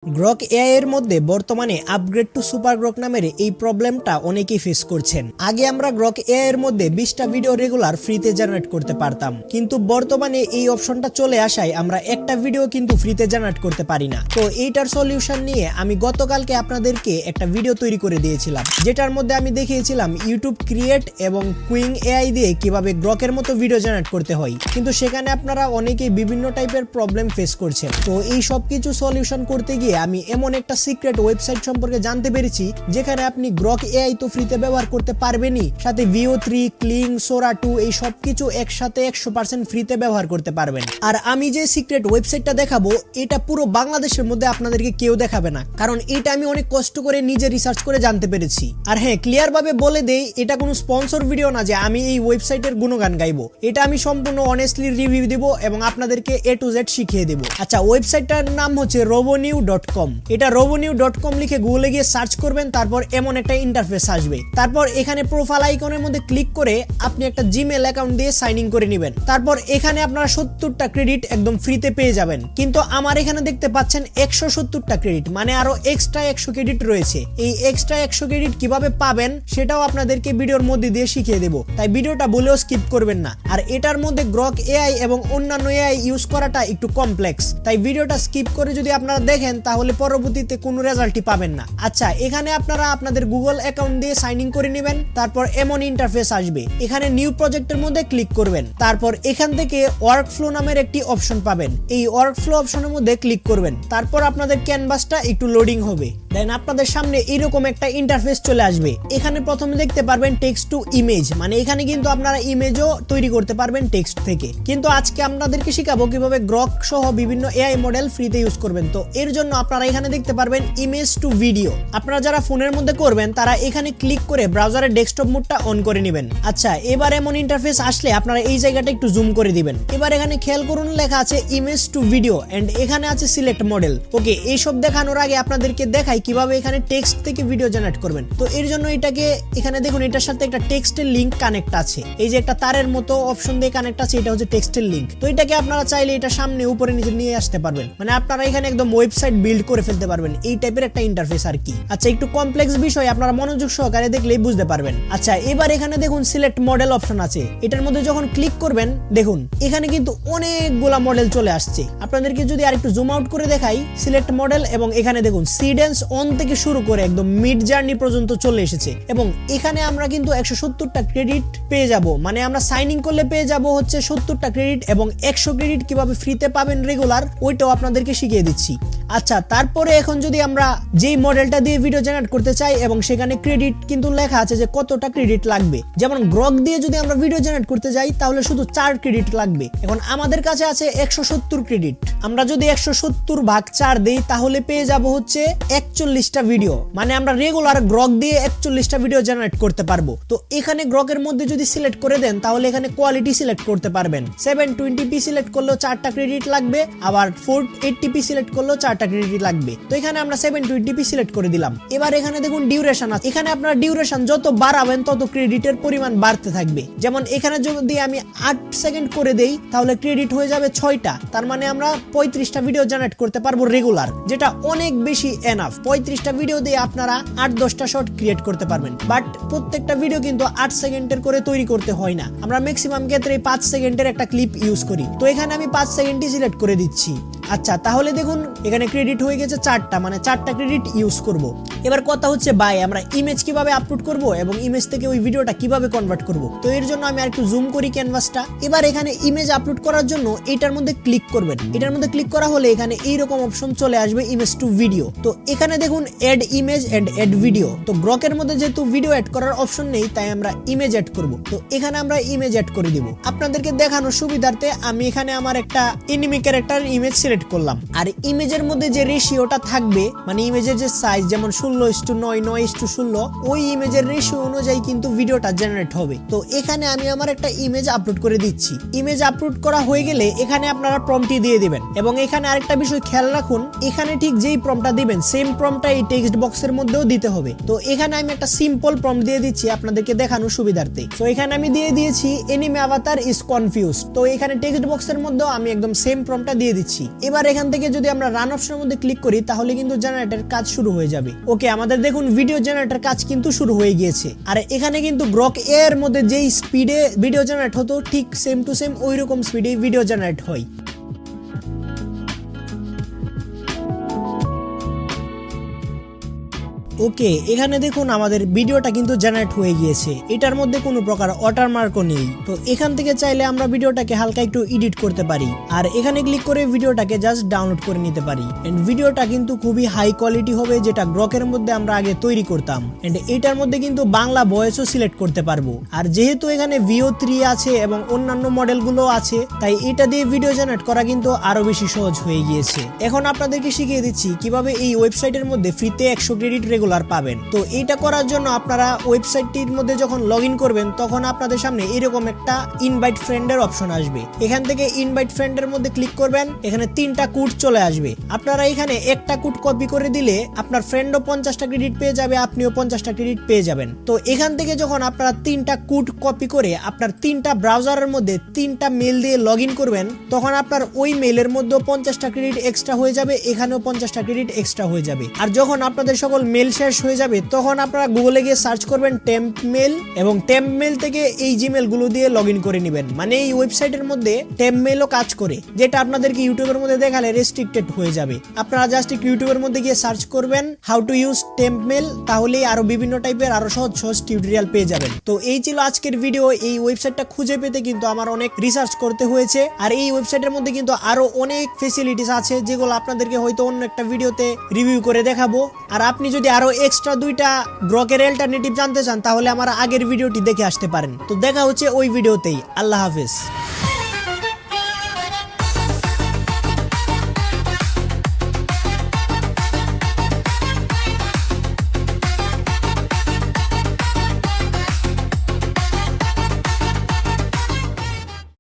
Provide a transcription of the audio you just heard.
Grok AI এর মধ্যে বর্তমানে আপগ্রেড টু সুপার গ্রক নামের এই প্রবলেমটা অনেকেই ফেস করছেন। আগে আমরা গ্রক এআই এর মধ্যে 20টা ভিডিও রেগুলার ফ্রিতে জেনারেট করতে পারতাম, কিন্তু বর্তমানে এই অপশনটা চলে আসায় আমরা একটা ভিডিও কিন্তু ফ্রিতে জেনারেট করতে পারি না। তো এইটার সলিউশন নিয়ে আমি গতকালকে আপনাদেরকে একটা ভিডিও তৈরি করে দিয়েছিলাম, যেটার মধ্যে আমি দেখিয়েছিলাম ইউটিউব ক্রিয়েট এবং কুইং এআই দিয়ে কিভাবে গ্রকের মতো ভিডিও জেনারেট করতে হয়, কিন্তু সেখানে আপনারা অনেকেই বিভিন্ন টাইপের প্রবলেম ফেস করছেন। তো এই সব কিছু সলিউশন করতে গিয়ে আমি এমন একটা সিক্রেট ওয়েবসাইট সম্পর্কে জানতে পেরেছি যেখানে আপনি গ্রক এআই তো ফ্রিতে ব্যবহার করতে পারবেনই, সাথে VO3, ক্লিং, সোরা 2 এই সব কিছু একসাথে 100% ফ্রিতে ব্যবহার করতে পারবেন। আর আমি যে সিক্রেট ওয়েবসাইটটা দেখাবো এটা পুরো বাংলাদেশের মধ্যে আপনাদেরকে কেউ দেখাবে না, কারণ এটা আমি অনেক কষ্ট করে নিজে রিসার্চ করে জানতে পেরেছি। আর হ্যাঁ, ক্লিয়ার ভাবে বলে দেই, এটা কোনো স্পন্সর ভিডিও না যে আমি এই ওয়েবসাইটের গুণগান গাইবো। এটা আমি সম্পূর্ণ অনেস্টলি রিভিউ দিব এবং আপনাদেরকে A to Z শিখিয়ে দেব। আচ্ছা, ওয়েবসাইটটার নাম হচ্ছে robonew.com। এটা robonew.com লিখে গুগলে গিয়ে সার্চ করবেন, তারপর এমন একটা ইন্টারফেস আসবে। তারপর এখানে প্রোফাইল আইকনের মধ্যে ক্লিক করে আপনি একটা জিমেল অ্যাকাউন্ট দিয়ে সাইন ইন করে নেবেন। তারপর এখানে আপনারা 70টা ক্রেডিট একদম ফ্রিতে পেয়ে যাবেন, কিন্তু আমার এখানে দেখতে পাচ্ছেন 170টা ক্রেডিট, মানে আরো এক্সট্রা 100 ক্রেডিট রয়েছে। এই এক্সট্রা 100 ক্রেডিট কিভাবে পাবেন সেটাও আপনাদেরকে ভিডিওর মধ্যে দিয়ে শিখিয়ে দেব, তাই ভিডিওটা বলেও স্কিপ করবেন না। আর এটার মধ্যে গ্রক এআই এবং অন্যান্য এআই ইউজ করাটা একটু কমপ্লেক্স, তাই ভিডিওটা স্কিপ করে যদি আপনারা দেখেন তাহলে পরবর্তীতে কোনো রেজাল্টই পাবেন না। আচ্ছা, এখানে আপনারা আপনাদের গুগল অ্যাকাউন্ট দিয়ে সাইন ইন করে নেবেন। তারপর এমন ইন্টারফেস আসবে, এখানে নিউ প্রজেক্টের মধ্যে ক্লিক করবেন। তারপর এখান থেকে ওয়ার্কফ্লো নামের একটি অপশন পাবেন, এই ওয়ার্কফ্লো অপশনের মধ্যে ক্লিক করবেন। তারপর আপনাদের ক্যানভাসটা একটু লোডিং হবে, দেন আপনাদের সামনে এরকম একটা ইন্টারফেস চলে আসবে। এখানে প্রথমে দেখতে পারবেন টেক্সট টু ইমেজ, মানে এখানে কিন্তু আপনারা ইমেজও তৈরি করতে পারবেন টেক্সট থেকে। কিন্তু আজকে আপনাদেরকে শিখাবো কিভাবে গ্রক সহ বিভিন্ন এআই মডেল ফ্রিতে ইউজ করবেন। তো এর জন্য আপনারা এখানে দেখতে পারবেন ইমেজ টু ভিডিও। আপনারা যারা ফোনের মধ্যে করবেন তারা এখানে ক্লিক করে ব্রাউজারের ডেস্কটপ মোডটা অন করে নেবেন। আচ্ছা, এবার এমন ইন্টারফেস আসলে আপনারা এই জায়গাটা একটু জুম করে দিবেন। এবার এখানে খেয়াল করুন, লেখা আছে ইমেজ টু ভিডিও এন্ড এখানে আছে সিলেক্ট মডেল। ওকে, এইসব দেখানোর আগে আপনাদেরকে দেখাই কিভাবে এখানে টেক্সট থেকে ভিডিও জেনারেট করবেন। তো এর জন্য এটাকে এখানে দেখুন, এটার সাথে একটা টেক্সটের লিংক কানেক্ট আছে। এই যে একটা তারের মতো অপশন দিয়ে কানেক্ট আছে, এটা হচ্ছে টেক্সটের লিংক। তো এটাকে আপনারা চাইলে এটা সামনে উপরে নিচে নিয়ে আসতে পারবেন, মানে আপনারা এখানে একদম ওয়েবসাইট বিল্ড করে ফেলতে পারবেন। এই টাইপের একটা ইন্টারফেস আর কি। আচ্ছা, একটু কমপ্লেক্স বিষয়, আপনারা মনোযোগ সহকারে দেখলেই বুঝতে পারবেন। আচ্ছা, এবার এখানে দেখুন সিলেক্ট মডেল অপশন আছে। এটার মধ্যে যখন ক্লিক করবেন দেখুন এখানে কিন্তু অনেকগুলা মডেল চলে আসছে। আপনাদেরকে যদি আরেকটু জুম আউট করে দেখাই, সিলেক্ট মডেল এবং এখানে দেখুন সিডেন্স অন থেকে শুরু করে একদম মিড জার্নি পর্যন্ত চলে এসেছে। এবং এখানে আমরা কিন্তু 170টা ক্রেডিট পেয়ে যাব, মানে আমরা সাইন ইন করলে পেয়ে যাব হচ্ছে 70টা ক্রেডিট, এবং 100 ক্রেডিট কিভাবে ফ্রিতে পাবেন রেগুলার ওইটাও আপনাদেরকে শিখিয়ে দিচ্ছি। আচ্ছা, তারপরে এখন যদি আমরা যেই মডেলটা দিয়ে ভিডিও জেনারেট করতে চাই এবং সেখানে ক্রেডিট কিন্তু লেখা আছে যে কতটা ক্রেডিট লাগবে। যেমন গ্রক দিয়ে যদি আমরা ভিডিও জেনারেট করতে যাই তাহলে শুধু 4 ক্রেডিট লাগবে। এখন আমাদের কাছে আছে 170 ক্রেডিট। আমরা যদি 170 ভাগ 4 দেই তাহলে পেয়ে যাব হচ্ছে 41টা ভিডিও, মানে আমরা রেগুলার গ্রক দিয়ে 41টা ভিডিও জেনারেট করতে পারবো। তো এখানে গ্রকের মধ্যে যদি সিলেক্ট করে দেন তাহলে এখানে কোয়ালিটি সিলেক্ট করতে পারবেন। 720p সিলেক্ট করলেও 4টা ক্রেডিট লাগবে, আবার 480p সিলেক্ট করলেও 4টা ক্রেডিট লাগবে। তো এখানে আমরা 720p সিলেক্ট করে দিলাম। এবার এখানে দেখুন ডিউরেশন আছে, এখানে আপনার ডিউরেশন যত বাড়াবেন তত ক্রেডিটের পরিমাণ বাড়তে থাকবে। যেমন এখানে যদি আমি 8 সেকেন্ড করে দেই তাহলে ক্রেডিট হয়ে যাবে 6টা, তার মানে আমরা 35টা ভিডিও জেনারেট করতে পারবো রেগুলার, যেটা অনেক বেশি এনাফ। 35টা ভিডিও দিয়ে আপনারা 8-10টা শর্ট ক্রিয়েট করতে পারবেন। বাট প্রত্যেকটা ভিডিও কিন্তু 8 সেকেন্ডের করে তৈরি করতে হয় না, আমরা ম্যাক্সিমাম ক্ষেত্রে 5 সেকেন্ডের একটা ক্লিপ ইউজ করি। তো এখানে আমি 5 সেকেন্ডই সিলেক্ট করে দিচ্ছি। আচ্ছা, তাহলে দেখুন এখানে ক্রেডিট হয়ে গেছে 4টা, মানে 4টা ক্রেডিট ইউজ করব। এবার কথা হচ্ছে ভাই, আমরা ইমেজ কিভাবে আপলোড করব এবং ইমেজ থেকে ওই ভিডিওটা কিভাবে কনভার্ট করব। তো এর জন্য আমি আরেকটু জুম করি ক্যানভাসটা। এবার এখানে ইমেজ আপলোড করার জন্য এটার মধ্যে ক্লিক করবেন। এটার মধ্যে ক্লিক করা হলে এখানে এইরকম অপশন চলে আসবে ইমেজ টু ভিডিও। তো এখানে দেখুন add image and add video. তো গ্রকের মধ্যে যেহেতু ভিডিও এড করার অপশন নেই তাই আমরা ইমেজ এড করব। তো এখানে আমরা ইমেজ এড করে দিব। আপনাদেরকে দেখানোর সুবিধার্থে আমি এখানে আমার একটা এনিমি ক্যারেক্টার ইমেজ সিলেক্ট করলাম। আর ইমেজের মধ্যে যে রেশিওটা থাকবে, মানে ইমেজের যে সাইজ, যেমন 16:9, 9:16, ওই ইমেজের রেশিও অনুযায়ী কিন্তু ভিডিওটা জেনারেট হবে। তো এখানে আমি আমার একটা ইমেজ আপলোড করে দিচ্ছি। ইমেজ আপলোড করা হয়ে গেলে এখানে আপনারা প্রম্পটটি দিয়ে দিবেন। এবং এখানে আরেকটা বিষয় খেয়াল রাখুন, এখানে ঠিক যেই প্রম্পটটা দিবেন সেম প্রম্পটটা এই টেক্সট বক্সের মধ্যেও দিতে হবে। তো এখানে আমি একটা সিম্পল প্রম্পট দিয়ে দিচ্ছি আপনাদেরকে দেখানোর সুবিধার্থে। তো এখানে আমি দিয়ে দিয়েছি এনিমি অ্যাভাটার ইজ কনফিউজড। তো এখানে টেক্সট বক্সের মধ্যেও আমি একদম সেম প্রম্পটটা দিয়ে দিচ্ছি। এবার এখান থেকে যদি আমরা রান অপশনের মধ্যে ক্লিক করি তাহলে কিন্তু জেনারেটর কাজ শুরু হয়ে যাবে। ওকে, আমাদের দেখুন ভিডিও জেনারেটর কাজ কিন্তু শুরু হয়ে গিয়েছে। আর এখানে কিন্তু গ্রক এর মধ্যে যেই স্পিডে ভিডিও জেনারেট হতো ঠিক সেম টু সেম ওই রকম স্পিডে ভিডিও জেনারেট হয়। ওকে, এখানে দেখুন আমাদের ভিডিওটা কিন্তু জেনারেট হয়ে গিয়েছে। এটার মধ্যে কোনো প্রকার ওয়াটারমার্কও নেই। তো এখান থেকে চাইলে আমরা ভিডিওটাকে হালকা একটু এডিট করতে পারি আর এখানে ক্লিক করে ভিডিওটাকে জাস্ট ডাউনলোড করে নিতে পারি। এন্ড ভিডিওটা কিন্তু খুবই হাই কোয়ালিটি হবে, যেটা গ্রকের মধ্যে আমরা আগে তৈরি করতাম। এন্ড এটার মধ্যে কিন্তু বাংলা ভয়েসও সিলেক্ট করতে পারবো। আর যেহেতু এখানে VO3 আছে এবং অন্যান্য মডেলগুলো আছে, তাই এটা দিয়ে ভিডিও জেনারেট করা কিন্তু আরো বেশি সহজ হয়ে গিয়েছে। এখন আপনাদেরকে শিখিয়ে দিচ্ছি কিভাবে এই ওয়েবসাইটের মধ্যে ফ্রিতে 100 ক্রেডিট রেগুলার পাবেন। তো এটা করার জন্য আপনারা ওয়েবসাইটটির মধ্যে যখন লগ ইন করবেন তখন আপনাদের সামনে এরকম একটা ইনভাইট ফ্রেন্ডের অপশন আসবে। এখান থেকে ইনভাইট ফ্রেন্ডের মধ্যে ক্লিক করবেন, এখানে 3টা কোড চলে আসবে। আপনারা এখানে একটা কোড কপি করে দিলে আপনার ফ্রেন্ডও 50টা ক্রেডিট পেয়ে যাবে, আপনিও 50টা ক্রেডিট পেয়ে যাবেন। তো এখান থেকে যখন আপনারা 3টা কোড কপি করে আপনার 3টা ব্রাউজারের মধ্যে 3টা মেল দিয়ে লগ ইন করবেন, তখন আপনার ওই মেলের মধ্যে 50টা ক্রেডিট এক্সট্রা হয়ে যাবে, এখানেও 50টা ক্রেডিট এক্সট্রা হয়ে যাবে। আর যখন আপনাদের সকল মেল শেষ হয়ে যাবে তখন আপনারা গুগলে গিয়ে সার্চ করবেন টেম্প মেল এবং টেম্প মেল থেকে এই জিমেল গুলো দিয়ে লগ ইন করে নেবেন। মানে এই ওয়েবসাইটের মধ্যে টেম্প মেলও কাজ করে, যেটা আপনাদেরকে ইউটিউবের মধ্যে দেখালে রেস্ট্রিক্টেড হয়ে যাবে। আপনারা জাস্ট ইউটিউবের মধ্যে গিয়ে সার্চ করবেন how to use temp mail, তাহলেই আরো বিভিন্ন টাইপের আরো সহজ সহজ টিউটোরিয়াল পেয়ে যাবেন। তো এই ছিল আজকের ভিডিও। এই ওয়েবসাইটটা খুঁজে পেতে কিন্তু আমার অনেক রিসার্চ করতে হয়েছে। আর এই ওয়েবসাইটের মধ্যে কিন্তু আরো অনেক ফেসিলিটিস আছে যেগুলো আপনাদেরকে হয়তো অন্য একটা ভিডিওতে রিভিউ করে দেখাবো। আর আপনি যদি আরো এক্সট্রা 2টা গ্রকের অল্টারনেটিভ জানতে চান তাহলে আমার আগের ভিডিওটি দেখে আসতে পারেন। তো দেখা হচ্ছে ওই ভিডিওতেই। আল্লাহ হাফেজ।